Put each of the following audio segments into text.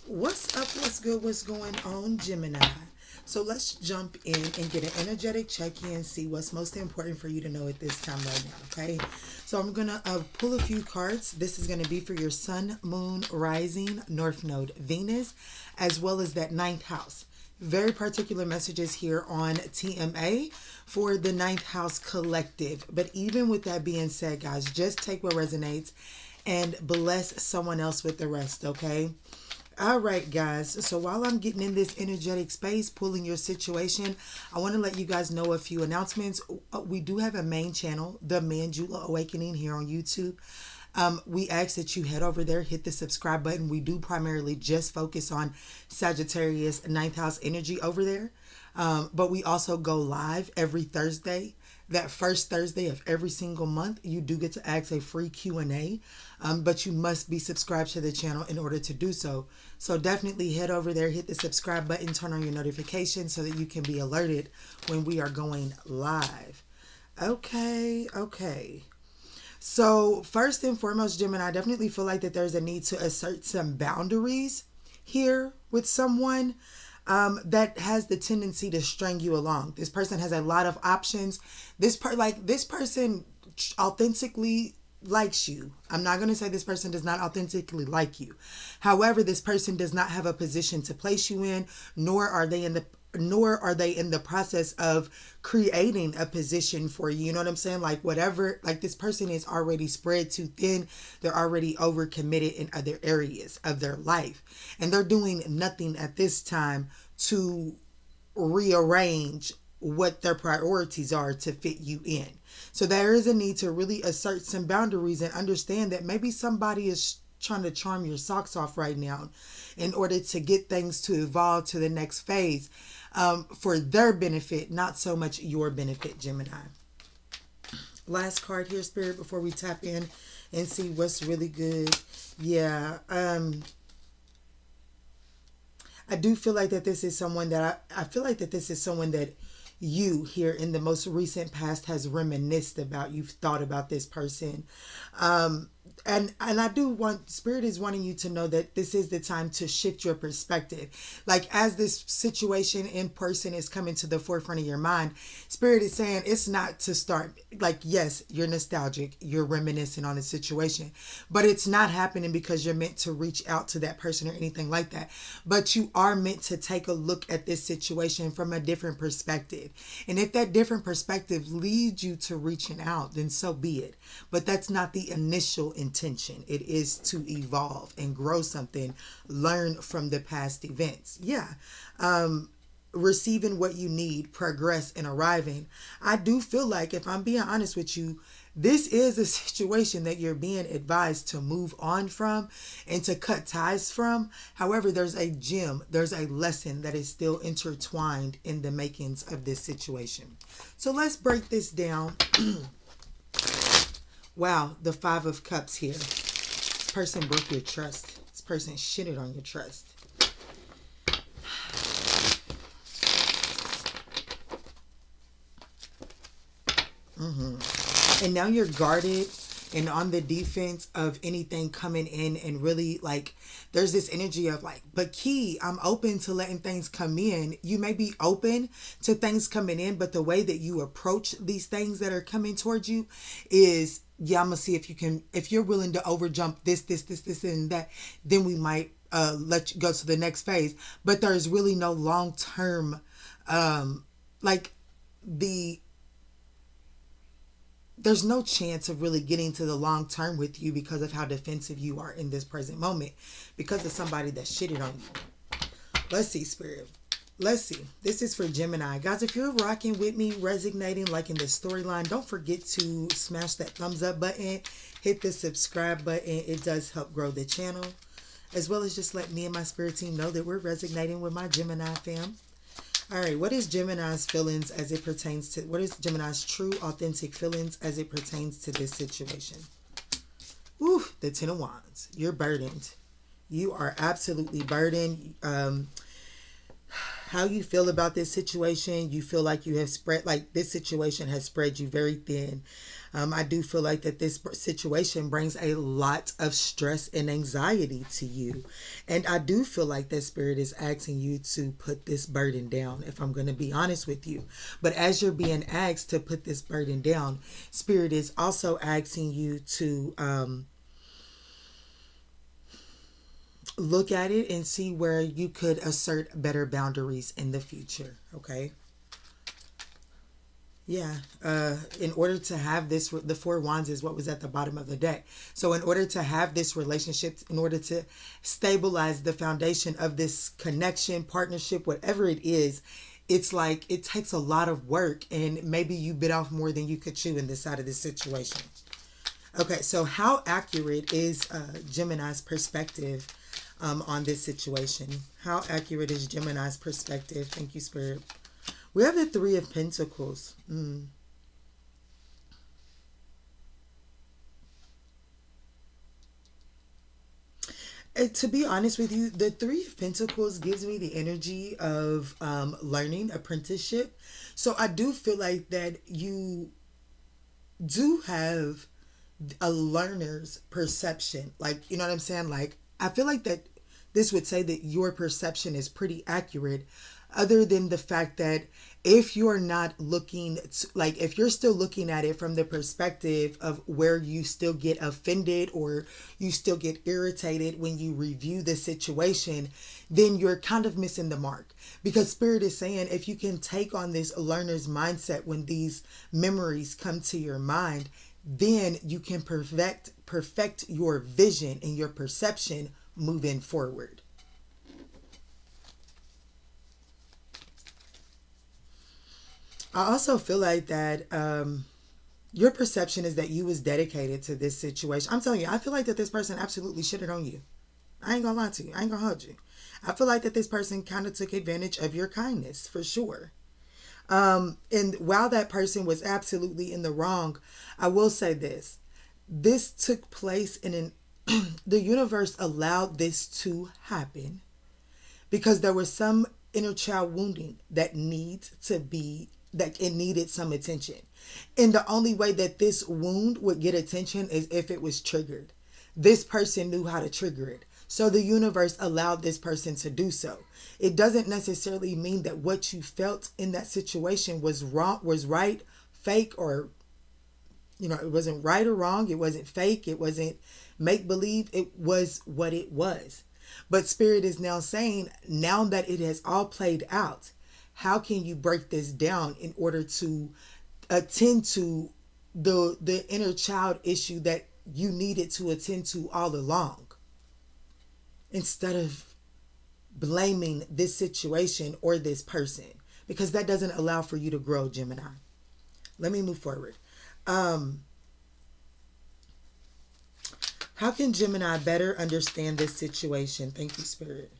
What's up? What's good? What's going on, Gemini? So let's jump in and get an energetic check-in, see what's most important for you to know at this time right now, okay? So I'm going to pull a few cards. This is going to be for your sun, moon, rising, north node, Venus, as well as that ninth house. Very particular messages here on TMA for the ninth house collective. But even with that being said, guys, just take what resonates and bless someone else with the rest, okay? All right, guys. So while I'm getting in this energetic space, pulling your situation, I want to let you guys know a few announcements. We do have a main channel, The Manjula Awakening, here on YouTube. We ask that you head over there, hit the subscribe button. We do primarily just focus on Sagittarius ninth house energy over there. But we also go live every Thursday. That first Thursday of every single month, you do get to ask a free Q&A, but you must be subscribed to the channel in order to do so. So definitely head over there, hit the subscribe button, turn on your notifications so that you can be alerted when we are going live. Okay. So first and foremost, Gemini, I definitely feel like that there's a need to assert some boundaries here with someone that has the tendency to string you along. This person has a lot of options. This person authentically likes you. I'm not going to say this person does not authentically like you. However, this person does not have a position to place you in, nor are they in the process of creating a position for you. You know what I'm saying? Like whatever, like this person is already spread too thin. They're already overcommitted in other areas of their life. And they're doing nothing at this time to rearrange what their priorities are to fit you in. So there is a need to really assert some boundaries and understand that maybe somebody is trying to charm your socks off right now in order to get things to evolve to the next phase, for their benefit, not so much your benefit, Gemini. Last card here, Spirit, before we tap in and see what's really good. Yeah. I do feel like that this is someone that I feel like that this is someone that you here in the most recent past has reminisced about. You've thought about this person. And I do want, Spirit is wanting you to know that this is the time to shift your perspective. Like as this situation in person is coming to the forefront of your mind, Spirit is saying it's not to start, like, yes, you're nostalgic, you're reminiscing on the situation, but it's not happening because you're meant to reach out to that person or anything like that. But you are meant to take a look at this situation from a different perspective. And if that different perspective leads you to reaching out, then so be it. But that's not the initial intention. It is to evolve and grow something, learn from the past events. Yeah. Receiving what you need, progress, and arriving. I do feel like, if I'm being honest with you, this is a situation that you're being advised to move on from and to cut ties from. However, there's a gem, there's a lesson that is still intertwined in the makings of this situation. So let's break this down. Wow, the Five of Cups here. This person broke your trust. This person shitted on your trust. And now you're guarded and on the defense of anything coming in, and really, like, there's this energy of like, but Key, I'm open to letting things come in. You may be open to things coming in, but the way that you approach these things that are coming towards you is, yeah, I'm gonna see if you're willing to overjump this and that, then we might let you go to the next phase. But there's really no long term, like the there's no chance of really getting to the long term with you because of how defensive you are in this present moment, because of somebody that shitted on you. Let's see, Spirit. Let's see. This is for Gemini. Guys, if you're rocking with me, resonating, liking the storyline, don't forget to smash that thumbs up button. Hit the subscribe button. It does help grow the channel. As well as just let me and my spirit team know that we're resonating with my Gemini fam. All right, what is Gemini's feelings as it pertains to, what is Gemini's true, authentic feelings as it pertains to this situation? Ooh, the Ten of Wands. You're burdened. You are absolutely burdened. how you feel about this situation. You feel like you have spread, like this situation has spread you very thin. I do feel like that this situation brings a lot of stress and anxiety to you. And I do feel like that spirit is asking you to put this burden down, if I'm going to be honest with you. But as you're being asked to put this burden down, spirit is also asking you to look at it and see where you could assert better boundaries in the future. Okay. Yeah. In order to have this, the Four Wands is what was at the bottom of the deck. So in order to have this relationship, in order to stabilize the foundation of this connection, partnership, whatever it is, it's like it takes a lot of work, and maybe you bit off more than you could chew in this side of this situation. Okay, so how accurate is Gemini's perspective on this situation? How accurate is Gemini's perspective? Thank you, Spirit. We have the Three of Pentacles. To be honest with you, the Three of Pentacles gives me the energy of learning, apprenticeship. So I do feel like that you do have a learner's perception. Like, you know what I'm saying? Like, I feel like that this would say that your perception is pretty accurate, other than the fact that if you're not looking to, like, if you're still looking at it from the perspective of where you still get offended or you still get irritated when you review the situation, then you're kind of missing the mark. Because Spirit is saying if you can take on this learner's mindset when these memories come to your mind, then you can perfect your vision and your perception moving forward. I also feel like that your perception is that you was dedicated to this situation. I'm telling you, I feel like that this person absolutely shitted on you. I ain't gonna lie to you. I ain't gonna hold you. I feel like that this person kind of took advantage of your kindness, for sure. And while that person was absolutely in the wrong, I will say this. This took place in an the universe allowed this to happen because there was some inner child wounding that needs to be, that it needed some attention. And the only way that this wound would get attention is if it was triggered. This person knew how to trigger it. So the universe allowed this person to do so. It doesn't necessarily mean that what you felt in that situation was wrong, was right, fake, or, you know, it wasn't right or wrong. It wasn't fake. It wasn't make believe. It was what it was. But Spirit is now saying, now that it has all played out, how can you break this down in order to attend to the inner child issue that you needed to attend to all along, instead of blaming this situation or this person, because that doesn't allow for you to grow, Gemini. Let me move forward. How can Gemini better understand this situation? Thank you, Spirit.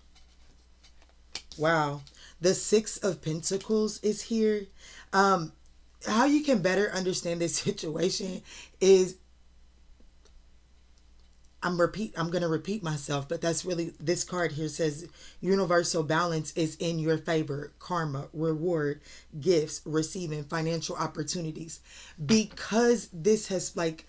Wow. The Six of Pentacles is here. How you can better understand this situation is, I'm going to repeat myself, but that's really, this card here says universal balance is in your favor. Karma, reward, gifts, receiving financial opportunities. Because this has, like,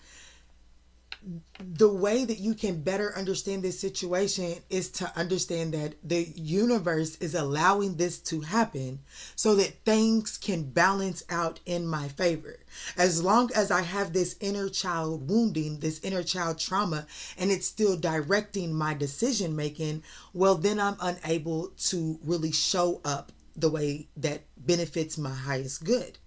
the way that you can better understand this situation is to understand that the universe is allowing this to happen so that things can balance out in my favor. As long as I have this inner child wounding, this inner child trauma, and it's still directing my decision making, well, then I'm unable to really show up the way that benefits my highest good.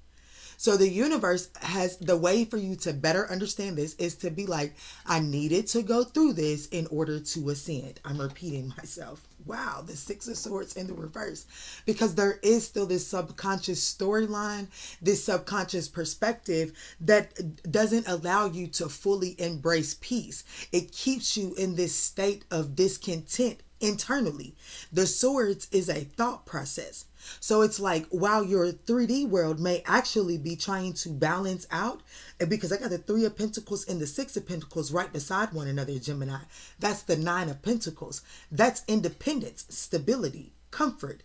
So the universe has, the way for you to better understand this is to be like, I needed to go through this in order to ascend. I'm repeating myself. Wow, the Six of Swords in the reverse. Because there is still this subconscious storyline, this subconscious perspective that doesn't allow you to fully embrace peace. It keeps you in this state of discontent internally. The swords is a thought process. So it's like, while your 3D world may actually be trying to balance out, and because I got the Three of Pentacles and the Six of Pentacles right beside one another, Gemini, that's the Nine of Pentacles. That's independence, stability, comfort,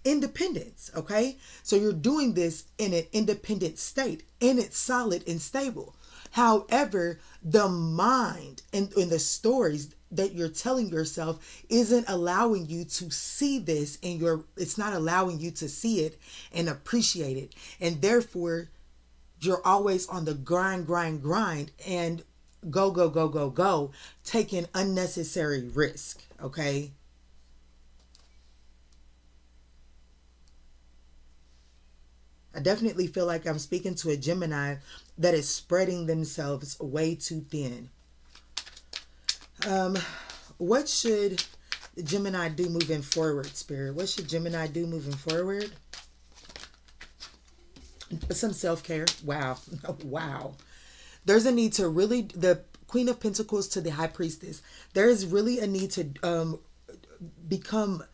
independence, okay? So you're doing this in an independent state, and it's solid and stable. However, the mind and the stories that you're telling yourself isn't allowing you to see this, and it's not allowing you to see it and appreciate it. And therefore, you're always on the grind, and go, taking unnecessary risk, okay? I definitely feel like I'm speaking to a Gemini that is spreading themselves way too thin. What should Gemini do moving forward, Spirit? What should Gemini do moving forward? Some self-care. Wow. Wow. There's a need to really, the Queen of Pentacles to the High Priestess, there is really a need to become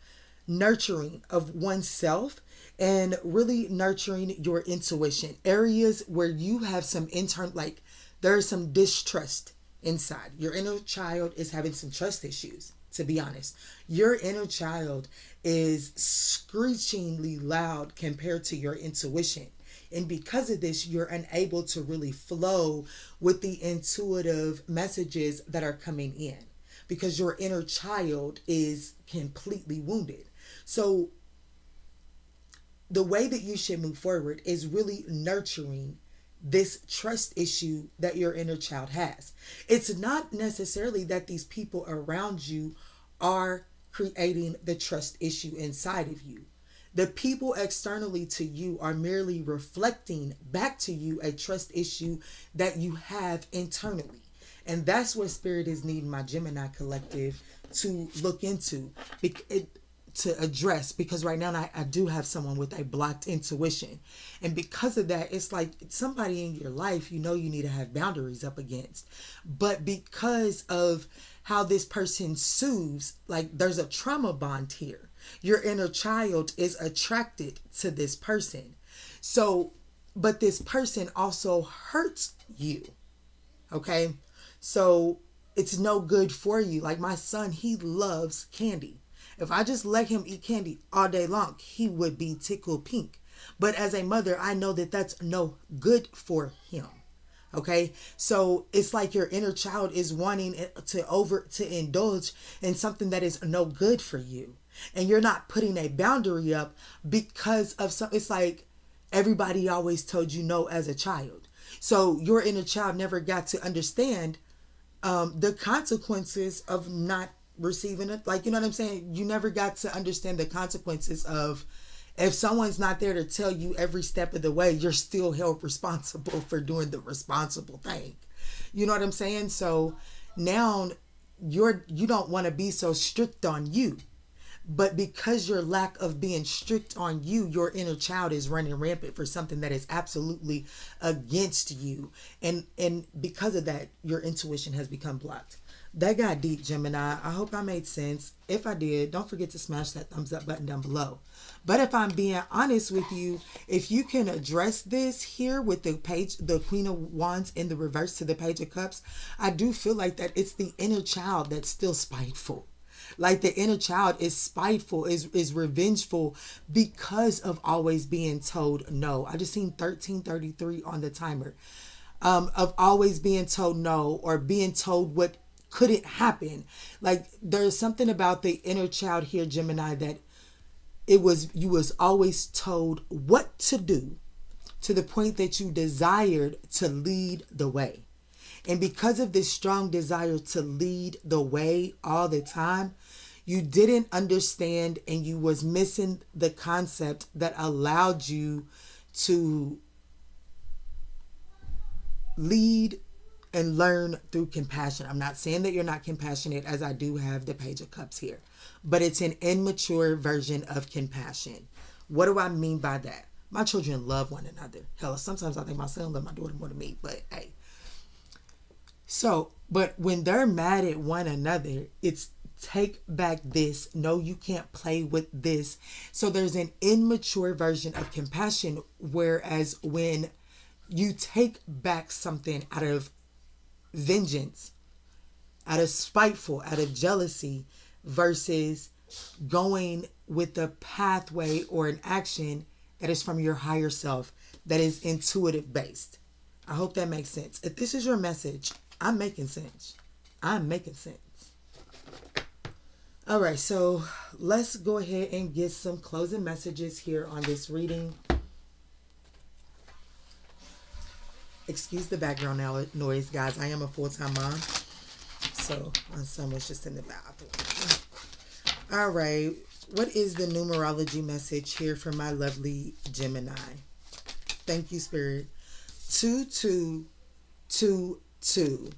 nurturing of oneself and really nurturing your intuition. Areas where you have some internal, like there's some distrust inside. Your inner child is having some trust issues, to be honest. Your inner child is screechingly loud compared to your intuition. And because of this, you're unable to really flow with the intuitive messages that are coming in because your inner child is completely wounded. So the way that you should move forward is really nurturing this trust issue that your inner child has. It's not necessarily that these people around you are creating the trust issue inside of you. The people externally to you are merely reflecting back to you a trust issue that you have internally. And that's what Spirit is needing my Gemini collective to look into, to address, because right now I do have someone with a blocked intuition. And because of that, it's like somebody in your life, you need to have boundaries up against. But because of how this person soothes, like there's a trauma bond here. Your inner child is attracted to this person. So, but this person also hurts you. Okay? So it's no good for you. Like my son, he loves candy. If I just let him eat candy all day long, he would be tickled pink. But as a mother, I know that that's no good for him. Okay, so it's like your inner child is wanting to indulge in something that is no good for you, and you're not putting a boundary up because of some. It's like everybody always told you no as a child, so your inner child never got to understand the consequences of not receiving it. Like, you know what I'm saying? You never got to understand the consequences of, if someone's not there to tell you every step of the way, you're still held responsible for doing the responsible thing. You know what I'm saying? So now you don't want to be so strict on you. But because your lack of being strict on you, your inner child is running rampant for something that is absolutely against you. And because of that, your intuition has become blocked. That got deep, Gemini. I hope I made sense. If I did, don't forget to smash that thumbs up button down below. But if I'm being honest with you, if you can address this here with the Queen of Wands in the reverse to the Page of Cups, I do feel like that it's the inner child that's still spiteful. Like the inner child is spiteful, is revengeful because of always being told no. I just seen 1333 on the timer. Of always being told no, or being told what couldn't happen. Like there's something about the inner child here, Gemini, that you was always told what to do, to the point that you desired to lead the way. And because of this strong desire to lead the way all the time, you didn't understand, and you was missing the concept that allowed you to lead and learn through compassion. I'm not saying that you're not compassionate, as I do have the Page of Cups here, but it's an immature version of compassion. What do I mean by that? My children love one another. Hell, sometimes I think my son loves my daughter more than me, but hey. So, but when they're mad at one another, it's take back this. No, you can't play with this. So there's an immature version of compassion, whereas when you take back something out of vengeance, out of spiteful, out of jealousy, versus going with the pathway or an action that is from your higher self, that is intuitive based. I hope that makes sense. If this is your message, I'm making sense. I'm making sense. All right, so let's go ahead and get some closing messages here on this reading. Excuse the background noise, guys. I am a full-time mom, so my son was just in the bathroom. All right, what is the numerology message here for my lovely Gemini? Thank you, Spirit. 2222.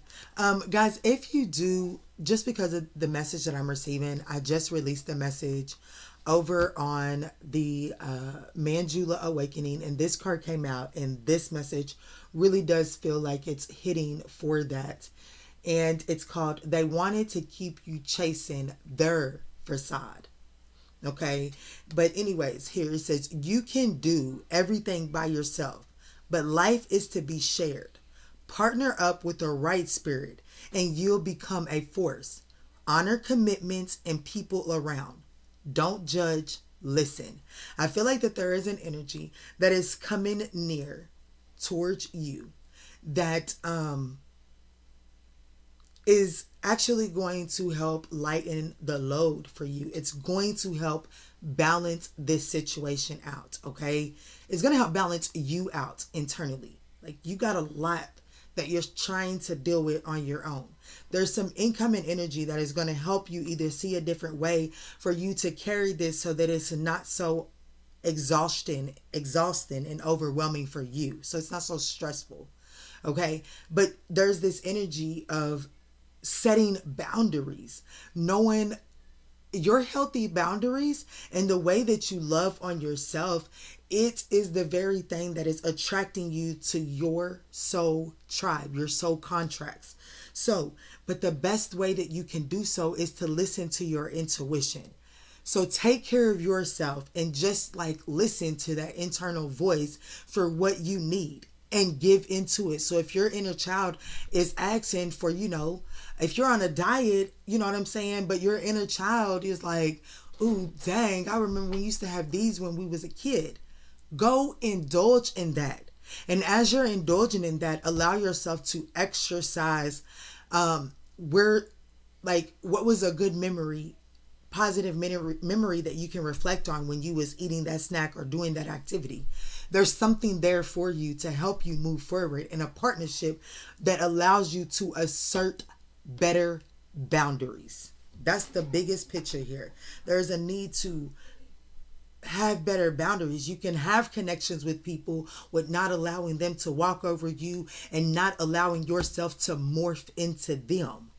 Guys, if you do, just because of the message that I'm receiving, I just released the message over on the Manjula Awakening, and this card came out, and this message really does feel like it's hitting for that. And it's called, They Wanted to Keep You Chasing Their Facade. Okay, but anyways, here it says, you can do everything by yourself, but life is to be shared. Partner up with the right spirit and you'll become a force. Honor commitments and people around. Don't judge, listen. I feel like that there is an energy that is coming near towards you that is actually going to help lighten the load for you. It's going to help balance this situation out, okay? It's going to help balance you out internally. Like, you got a lot that you're trying to deal with on your own. There's some incoming energy that is going to help you either see a different way for you to carry this so that it's not so exhausting and overwhelming for you. So it's not so stressful, okay? But there's this energy of setting boundaries, knowing your healthy boundaries and the way that you love on yourself. It is the very thing that is attracting you to your soul tribe, your soul contracts. So, but the best way that you can do so is to listen to your intuition. So take care of yourself and just like listen to that internal voice for what you need and give into it. So if your inner child is asking for, if you're on a diet, you know what I'm saying? But your inner child is like, ooh, dang, I remember we used to have these when we was a kid. Go indulge in that. And as you're indulging in that, allow yourself to exercise what was a good memory, positive memory that you can reflect on when you was eating that snack or doing that activity. There's something there for you to help you move forward in a partnership that allows you to assert better boundaries. That's the biggest picture here. There's a need to have better boundaries. You can have connections with people with not allowing them to walk over you and not allowing yourself to morph into them.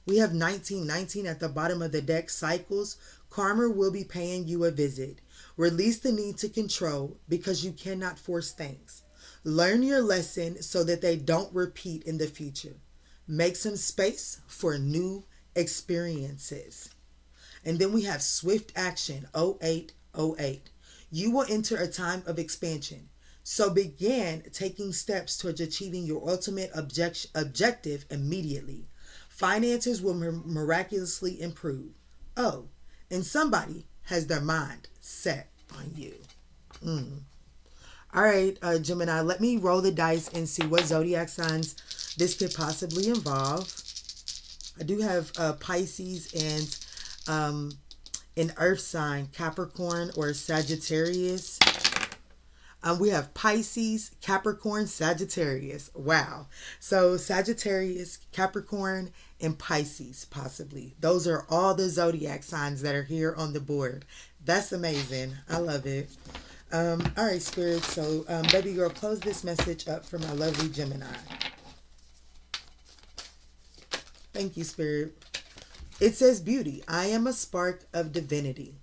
We have 1919 at the bottom of the deck. Cycles. Karma will be paying you a visit. Release the need to control because you cannot force things. Learn your lesson so that they don't repeat in the future. Make some space for new experiences. And then we have swift action, 0808. You will enter a time of expansion. So begin taking steps towards achieving your ultimate objective immediately. Finances will miraculously improve. Oh, and somebody has their mind set on you. All right, Gemini, let me roll the dice and see what zodiac signs this could possibly involve. I do have Pisces and an earth sign, Capricorn or Sagittarius. We have Pisces, Capricorn, Sagittarius. Wow. So Sagittarius, Capricorn, and Pisces, possibly. Those are all the zodiac signs that are here on the board. That's amazing. I love it. All right, Spirit. So, baby girl, close this message up for my lovely Gemini. Thank you, Spirit. It says, beauty. I am a spark of divinity.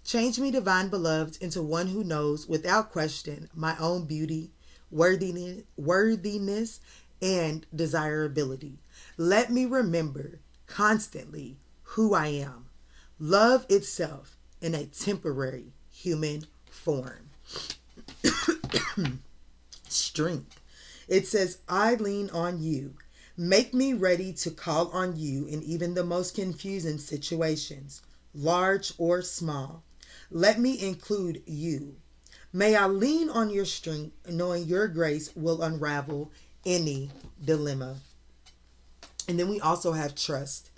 Change me, divine beloved, into one who knows without question my own beauty, worthiness, and desirability. Let me remember constantly who I am. Love itself in a temporary human form. Strength. It says, I lean on you. Make me ready to call on you in even the most confusing situations, large or small. Let me include you. May I lean on your strength, knowing your grace will unravel any dilemma. And then we also have trust.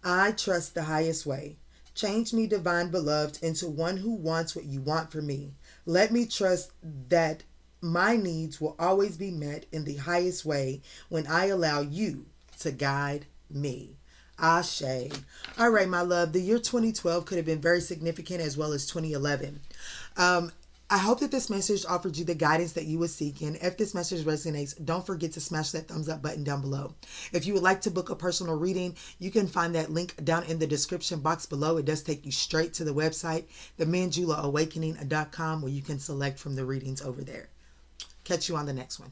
I trust the highest way. Change me, divine beloved, into one who wants what you want for me. Let me trust that my needs will always be met in the highest way when I allow you to guide me. Ashe. All right, my love. The year 2012 could have been very significant as well as 2011. I hope that this message offered you the guidance that you were seeking. If this message resonates, don't forget to smash that thumbs up button down below. If you would like to book a personal reading, you can find that link down in the description box below. It does take you straight to the website, themanjulaawakening.com, where you can select from the readings over there. Catch you on the next one.